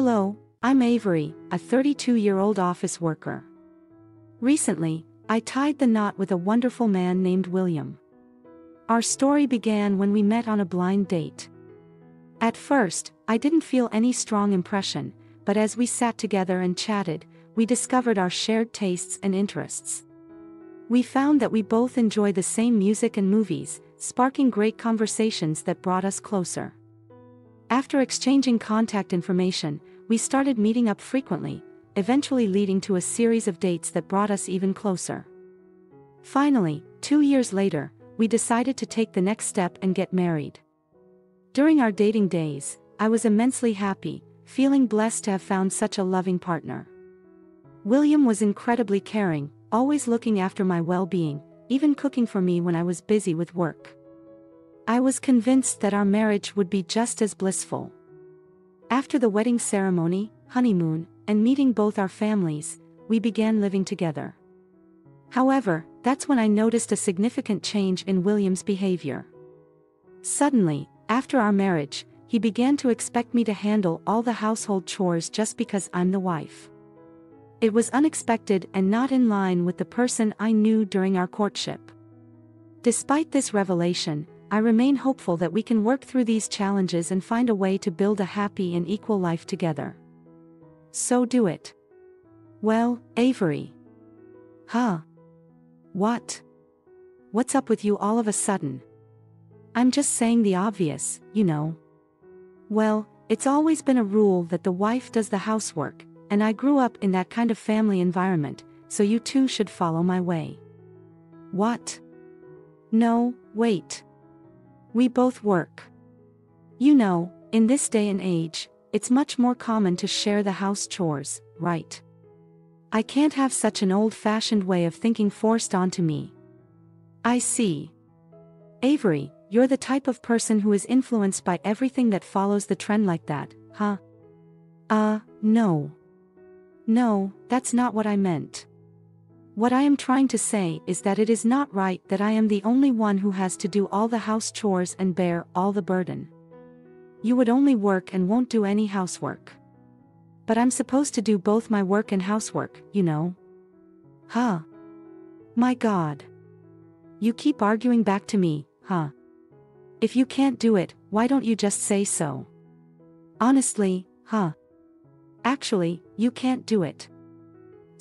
Hello, I'm Avery, a 32-year-old office worker. Recently, I tied the knot with a wonderful man named William. Our story began when we met on a blind date. At first, I didn't feel any strong impression, but as we sat together and chatted, we discovered our shared tastes and interests. We found that we both enjoy the same music and movies, sparking great conversations that brought us closer. After exchanging contact information, we started meeting up frequently, eventually leading to a series of dates that brought us even closer. Finally, 2 years later, we decided to take the next step and get married. During our dating days, I was immensely happy, feeling blessed to have found such a loving partner. William was incredibly caring, always looking after my well-being, even cooking for me when I was busy with work. I was convinced that our marriage would be just as blissful. After the wedding ceremony, honeymoon, and meeting both our families, we began living together. However, that's when I noticed a significant change in William's behavior. Suddenly, after our marriage, he began to expect me to handle all the household chores just because I'm the wife. It was unexpected and not in line with the person I knew during our courtship. Despite this revelation, I remain hopeful that we can work through these challenges and find a way to build a happy and equal life together. So do it. Well, Avery. Huh? What? What's up with you all of a sudden? I'm just saying the obvious, you know. Well, it's always been a rule that the wife does the housework, and I grew up in that kind of family environment, so you too should follow my way. What? No, wait. We both work. You know, in this day and age, it's much more common to share the house chores, right? I can't have such an old-fashioned way of thinking forced onto me. I see. Avery, you're the type of person who is influenced by everything that follows the trend like that, huh? No. No, that's not what I meant. What I am trying to say is that it is not right that I am the only one who has to do all the house chores and bear all the burden. You would only work and won't do any housework. But I'm supposed to do both my work and housework, you know? Huh? My God. You keep arguing back to me, huh? If you can't do it, why don't you just say so? Honestly, huh? Actually, you can't do it.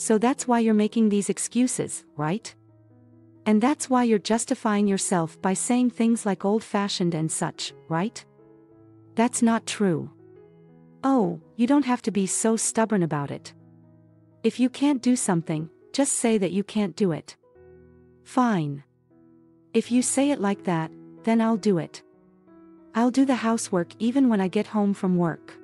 So that's why you're making these excuses, right? And that's why you're justifying yourself by saying things like old-fashioned and such, right? That's not true. Oh, you don't have to be so stubborn about it. If you can't do something, just say that you can't do it. Fine. If you say it like that, then I'll do it. I'll do the housework even when I get home from work.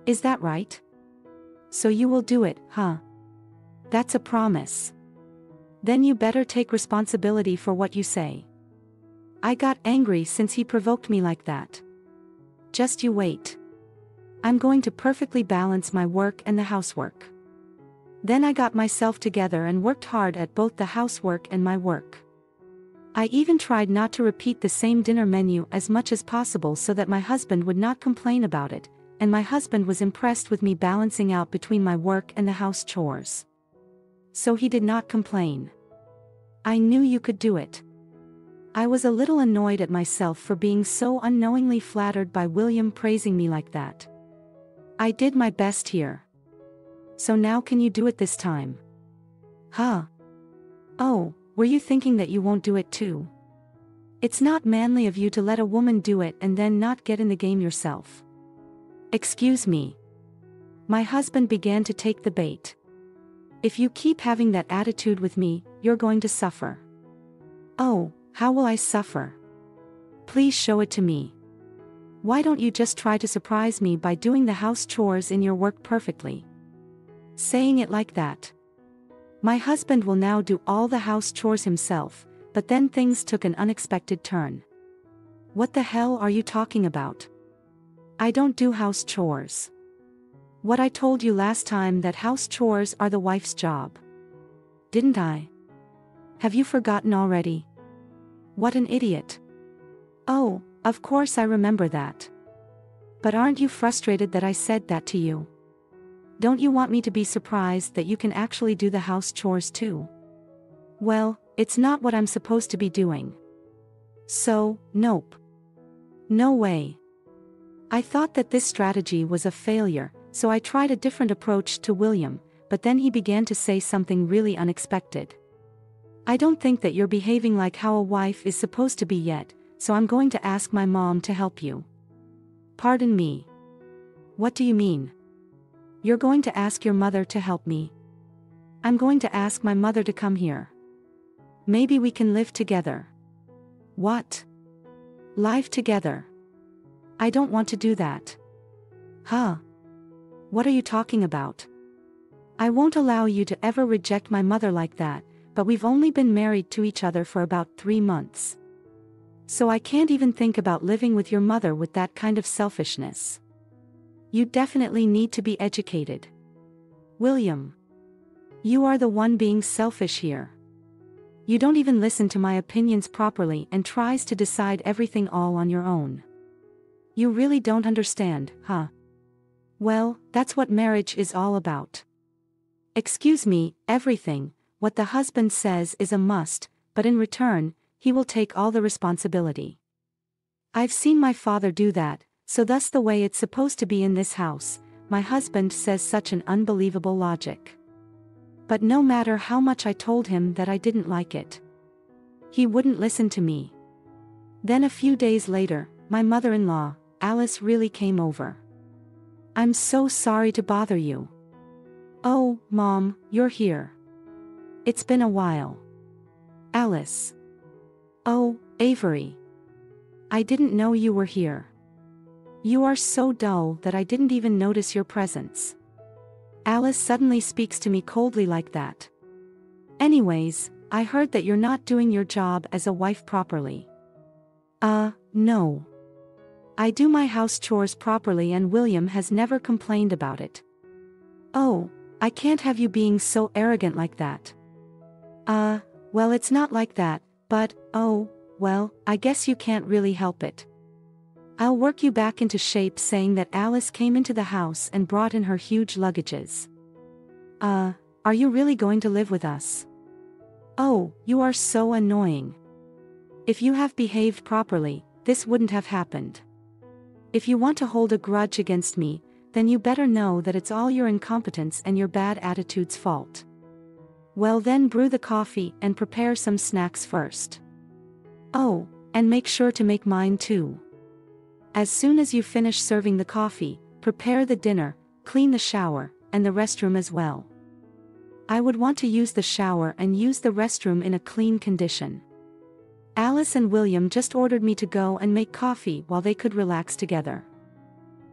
Is that right? So you will do it, huh? That's a promise. Then you better take responsibility for what you say. I got angry since he provoked me like that. Just you wait. I'm going to perfectly balance my work and the housework. Then I got myself together and worked hard at both the housework and my work. I even tried not to repeat the same dinner menu as much as possible so that my husband would not complain about it, and my husband was impressed with me balancing out between my work and the house chores. So he did not complain. I knew you could do it. I was a little annoyed at myself for being so unknowingly flattered by William praising me like that. I did my best here. So now can you do it this time? Huh? Oh, were you thinking that you won't do it too? It's not manly of you to let a woman do it and then not get in the game yourself. Excuse me. My husband began to take the bait. If you keep having that attitude with me, you're going to suffer. Oh, how will I suffer? Please show it to me. Why don't you just try to surprise me by doing the house chores in your work perfectly? Saying it like that. My husband will now do all the house chores himself, but then things took an unexpected turn. What the hell are you talking about? I don't do house chores. What I told you last time that house chores are the wife's job. Didn't I? Have you forgotten already? What an idiot. Oh, of course I remember that. But aren't you frustrated that I said that to you? Don't you want me to be surprised that you can actually do the house chores too? Well, it's not what I'm supposed to be doing. So, nope. No way. I thought that this strategy was a failure, so I tried a different approach to William, but then he began to say something really unexpected. I don't think that you're behaving like how a wife is supposed to be yet, so I'm going to ask my mom to help you. Pardon me. What do you mean? You're going to ask your mother to help me? I'm going to ask my mother to come here. Maybe we can live together. What? Live together? I don't want to do that. Huh? What are you talking about? I won't allow you to ever reject my mother like that, but we've only been married to each other for about 3 months. So I can't even think about living with your mother with that kind of selfishness. You definitely need to be educated. William. You are the one being selfish here. You don't even listen to my opinions properly and tries to decide everything all on your own. You really don't understand, huh? Well, that's what marriage is all about. Excuse me, everything, what the husband says is a must, but in return, he will take all the responsibility. I've seen my father do that, so that's the way it's supposed to be in this house. My husband says such an unbelievable logic. But no matter how much I told him that I didn't like it, he wouldn't listen to me. Then a few days later, my mother-in-law, Alice, really came over. I'm so sorry to bother you. Oh, Mom, you're here. It's been a while. Alice. Oh, Avery. I didn't know you were here. You are so dull that I didn't even notice your presence. Alice suddenly speaks to me coldly like that. Anyways, I heard that you're not doing your job as a wife properly. No. I do my house chores properly and William has never complained about it. Oh, I can't have you being so arrogant like that. Well, it's not like that, but, oh, well, I guess you can't really help it. I'll work you back into shape, saying that Alice came into the house and brought in her huge luggages. Are you really going to live with us? Oh, you are so annoying. If you have behaved properly, this wouldn't have happened. If you want to hold a grudge against me, then you better know that it's all your incompetence and your bad attitude's fault. Well then, brew the coffee and prepare some snacks first. Oh, and make sure to make mine too. As soon as you finish serving the coffee, prepare the dinner, clean the shower, and the restroom as well. I would want to use the shower and use the restroom in a clean condition. Alice and William just ordered me to go and make coffee while they could relax together.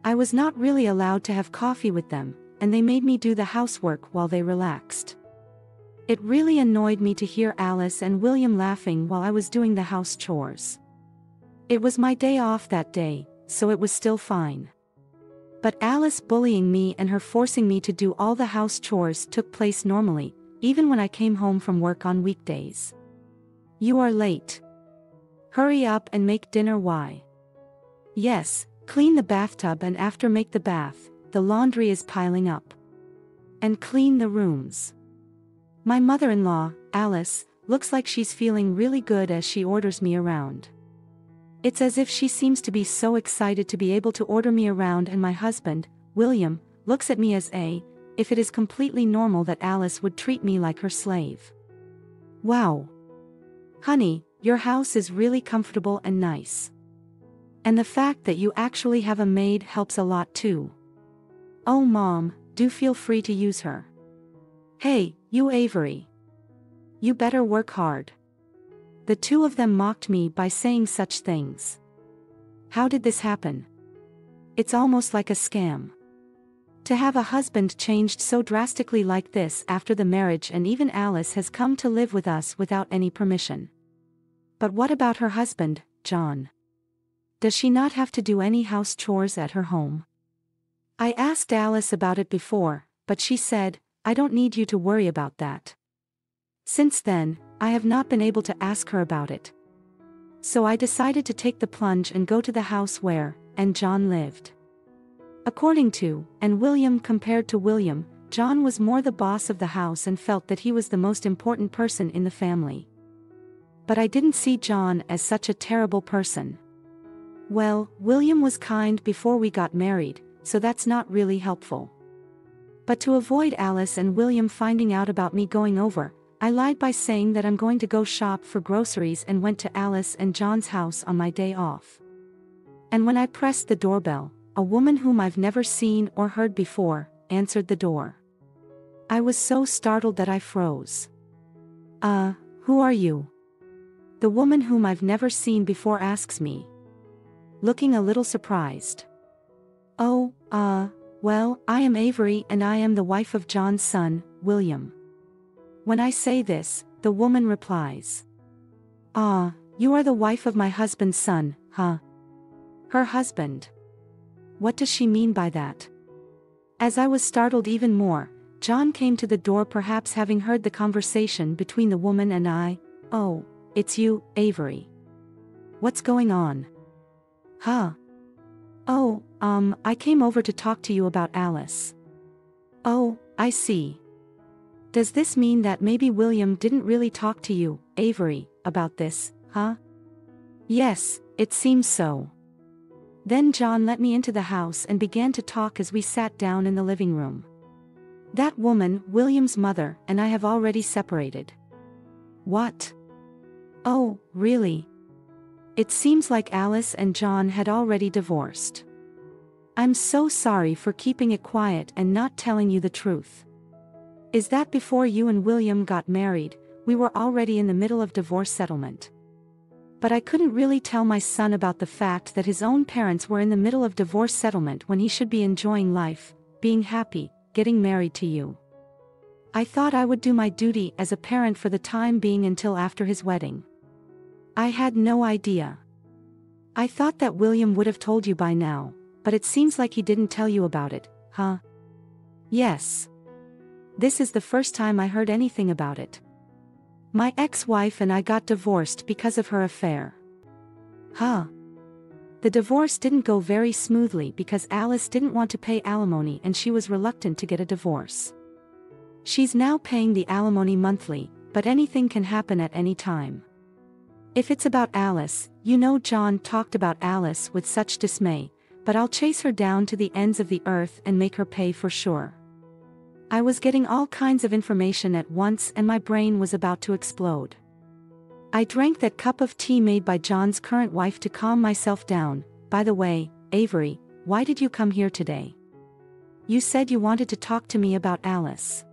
I was not really allowed to have coffee with them, and they made me do the housework while they relaxed. It really annoyed me to hear Alice and William laughing while I was doing the house chores. It was my day off that day, so it was still fine. But Alice bullying me and her forcing me to do all the house chores took place normally, even when I came home from work on weekdays. You are late. Hurry up and make dinner. Why? Yes, clean the bathtub and after make the bath, the laundry is piling up. And clean the rooms. My mother-in-law, Alice, looks like she's feeling really good as she orders me around. It's as if she seems to be so excited to be able to order me around, and my husband, William, looks at me as if it is completely normal that Alice would treat me like her slave. Wow. Honey, your house is really comfortable and nice. And the fact that you actually have a maid helps a lot too. Oh Mom, do feel free to use her. Hey, you Avery. You better work hard. The two of them mocked me by saying such things. How did this happen? It's almost like a scam. To have a husband changed so drastically like this after the marriage, and even Alice has come to live with us without any permission. But what about her husband, John? Does she not have to do any house chores at her home? I asked Alice about it before, but she said, I don't need you to worry about that. Since then, I have not been able to ask her about it. So I decided to take the plunge and go to the house where John lived. According to, and William compared to William, John was more the boss of the house and felt that he was the most important person in the family. But I didn't see John as such a terrible person. Well, William was kind before we got married, so that's not really helpful. But to avoid Alice and William finding out about me going over, I lied by saying that I'm going to go shop for groceries and went to Alice and John's house on my day off. And when I pressed the doorbell, a woman whom I've never seen or heard before answered the door. I was so startled that I froze. Who are you?" The woman whom I've never seen before asks me, looking a little surprised. "Oh, well, I am Avery and I am the wife of John's son, William." When I say this, the woman replies, "Ah, you are the wife of my husband's son, huh?" Her husband. What does she mean by that? As I was startled even more, John came to the door, perhaps having heard the conversation between the woman and I. "Oh, it's you, Avery. What's going on?" "Huh? Oh, I came over to talk to you about Alice." "Oh, I see. Does this mean that maybe William didn't really talk to you, Avery, about this, huh?" "Yes, it seems so." Then John let me into the house and began to talk as we sat down in the living room. "That woman, William's mother, and I have already separated." "What? Oh, really?" It seems like Alice and John had already divorced. "I'm so sorry for keeping it quiet and not telling you the truth. Is that before you and William got married? We were already in the middle of divorce settlement. But I couldn't really tell my son about the fact that his own parents were in the middle of divorce settlement when he should be enjoying life, being happy, getting married to you. I thought I would do my duty as a parent for the time being until after his wedding. I had no idea. I thought that William would have told you by now, but it seems like he didn't tell you about it, huh?" "Yes. This is the first time I heard anything about it. My ex-wife and I got divorced because of her affair." "Huh?" "The divorce didn't go very smoothly because Alice didn't want to pay alimony and she was reluctant to get a divorce. She's now paying the alimony monthly, but anything can happen at any time. If it's about Alice, you know John talked about Alice with such dismay, but I'll chase her down to the ends of the earth and make her pay for sure." I was getting all kinds of information at once and my brain was about to explode. I drank that cup of tea made by John's current wife to calm myself down. "By the way, Avery, why did you come here today? You said you wanted to talk to me about Alice."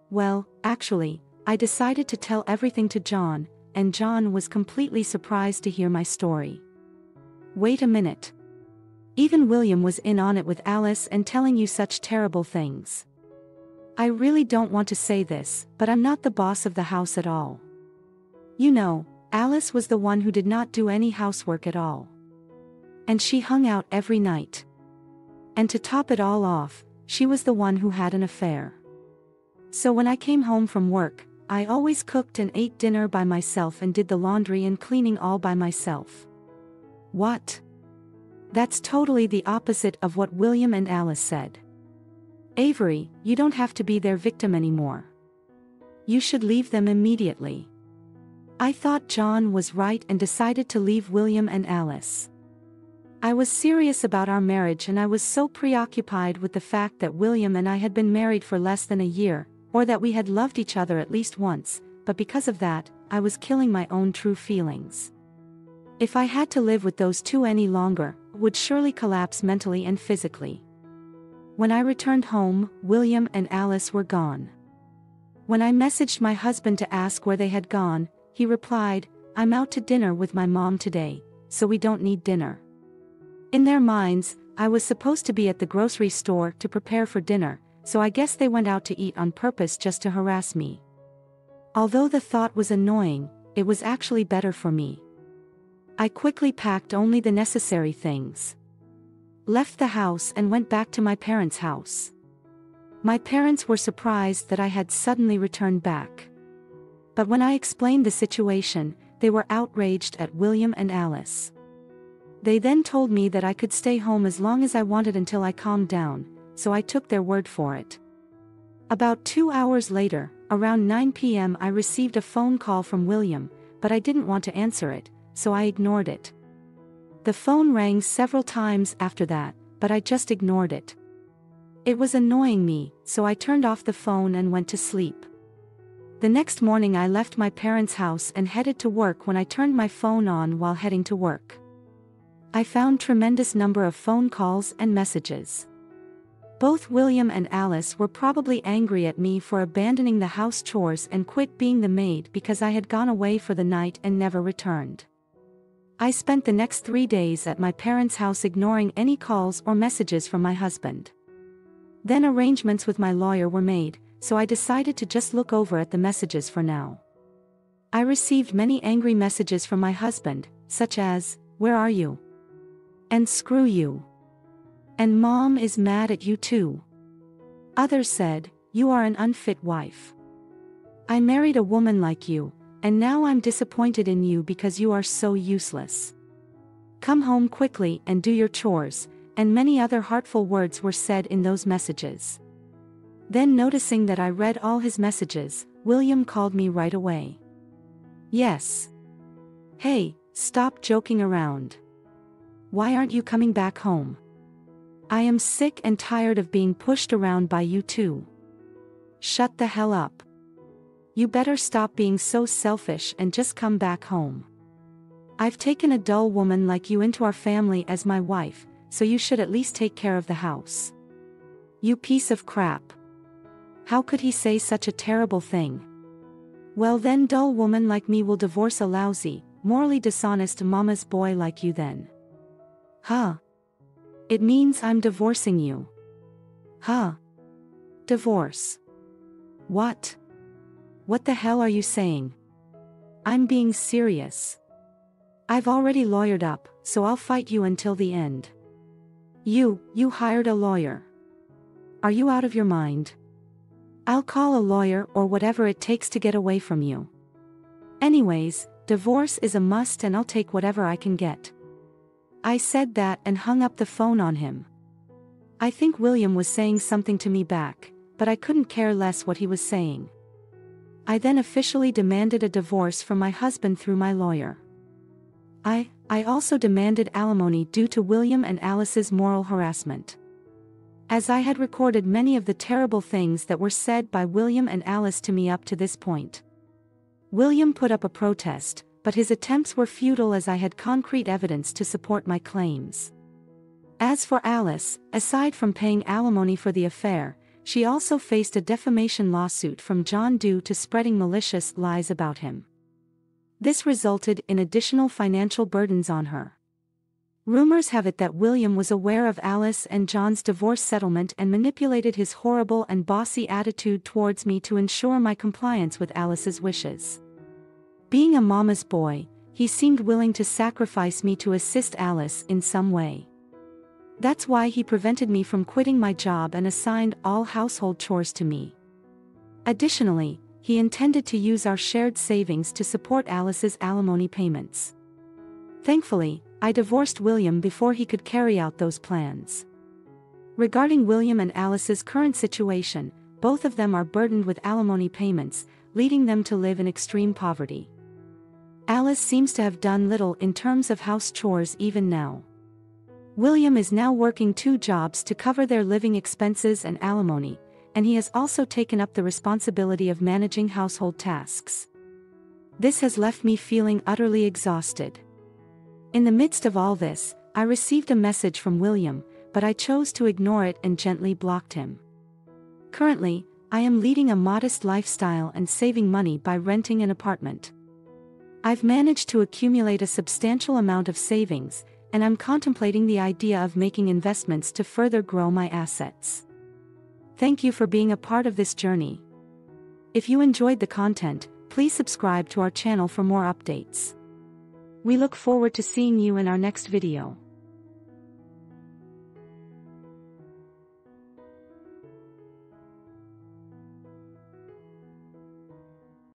Well, actually, I decided to tell everything to John, and John was completely surprised to hear my story. "Wait a minute. Even William was in on it with Alice and telling you such terrible things. I really don't want to say this, but I'm not the boss of the house at all. You know, Alice was the one who did not do any housework at all. And she hung out every night. And to top it all off, she was the one who had an affair. So when I came home from work, I always cooked and ate dinner by myself and did the laundry and cleaning all by myself." "What? That's totally the opposite of what William and Alice said. Avery, you don't have to be their victim anymore. You should leave them immediately." I thought John was right and decided to leave William and Alice. I was serious about our marriage and I was so preoccupied with the fact that William and I had been married for less than a year, or that we had loved each other at least once, but because of that, I was killing my own true feelings. If I had to live with those two any longer, I would surely collapse mentally and physically. When I returned home, William and Alice were gone. When I messaged my husband to ask where they had gone, he replied, "I'm out to dinner with my mom today, so we don't need dinner." In their minds, I was supposed to be at the grocery store to prepare for dinner, so I guess they went out to eat on purpose just to harass me. Although the thought was annoying, it was actually better for me. I quickly packed only the necessary things, left the house and went back to my parents' house. My parents were surprised that I had suddenly returned back. But when I explained the situation, they were outraged at William and Alice. They then told me that I could stay home as long as I wanted until I calmed down, so I took their word for it. About 2 hours later, around 9 p.m. I received a phone call from William, but I didn't want to answer it, so I ignored it. The phone rang several times after that, but I just ignored it. It was annoying me, so I turned off the phone and went to sleep. The next morning I left my parents' house and headed to work. When I turned my phone on while heading to work, I found tremendous number of phone calls and messages. Both William and Alice were probably angry at me for abandoning the house chores and quit being the maid because I had gone away for the night and never returned. I spent the next 3 days at my parents' house ignoring any calls or messages from my husband. Then arrangements with my lawyer were made, so I decided to just look over at the messages for now. I received many angry messages from my husband, such as, "Where are you?" and "Screw you." And "Mom is mad at you too." Others said, "You are an unfit wife. I married a woman like you, and now I'm disappointed in you because you are so useless. Come home quickly and do your chores," and many other heartful words were said in those messages. Then, noticing that I read all his messages, William called me right away. "Yes. Hey, stop joking around. Why aren't you coming back home? I am sick and tired of being pushed around by you two. Shut the hell up. You better stop being so selfish and just come back home. I've taken a dull woman like you into our family as my wife, so you should at least take care of the house. You piece of crap." How could he say such a terrible thing? Well then, dull woman like me will divorce a lousy, morally dishonest mama's boy like you then. Huh? It means I'm divorcing you. Huh? Divorce. What? What the hell are you saying? I'm being serious. I've already lawyered up, so I'll fight you until the end. You hired a lawyer. Are you out of your mind? I'll call a lawyer or whatever it takes to get away from you. Anyways, divorce is a must and I'll take whatever I can get. I said that and hung up the phone on him. I think William was saying something to me back, but I couldn't care less what he was saying. I then officially demanded a divorce from my husband through my lawyer. I also demanded alimony due to William and Alice's moral harassment. As I had recorded many of the terrible things that were said by William and Alice to me up to this point. William put up a protest, but his attempts were futile as I had concrete evidence to support my claims. As for Alice, aside from paying alimony for the affair, she also faced a defamation lawsuit from John due to spreading malicious lies about him. This resulted in additional financial burdens on her. Rumors have it that William was aware of Alice and John's divorce settlement and manipulated his horrible and bossy attitude towards me to ensure my compliance with Alice's wishes. Being a mama's boy, he seemed willing to sacrifice me to assist Alice in some way. That's why he prevented me from quitting my job and assigned all household chores to me. Additionally, he intended to use our shared savings to support Alice's alimony payments. Thankfully, I divorced William before he could carry out those plans. Regarding William and Alice's current situation, both of them are burdened with alimony payments, leading them to live in extreme poverty. Alice seems to have done little in terms of house chores even now. William is now working 2 jobs to cover their living expenses and alimony, and he has also taken up the responsibility of managing household tasks. This has left me feeling utterly exhausted. In the midst of all this, I received a message from William, but I chose to ignore it and gently blocked him. Currently, I am leading a modest lifestyle and saving money by renting an apartment. I've managed to accumulate a substantial amount of savings, and I'm contemplating the idea of making investments to further grow my assets. Thank you for being a part of this journey. If you enjoyed the content, please subscribe to our channel for more updates. We look forward to seeing you in our next video.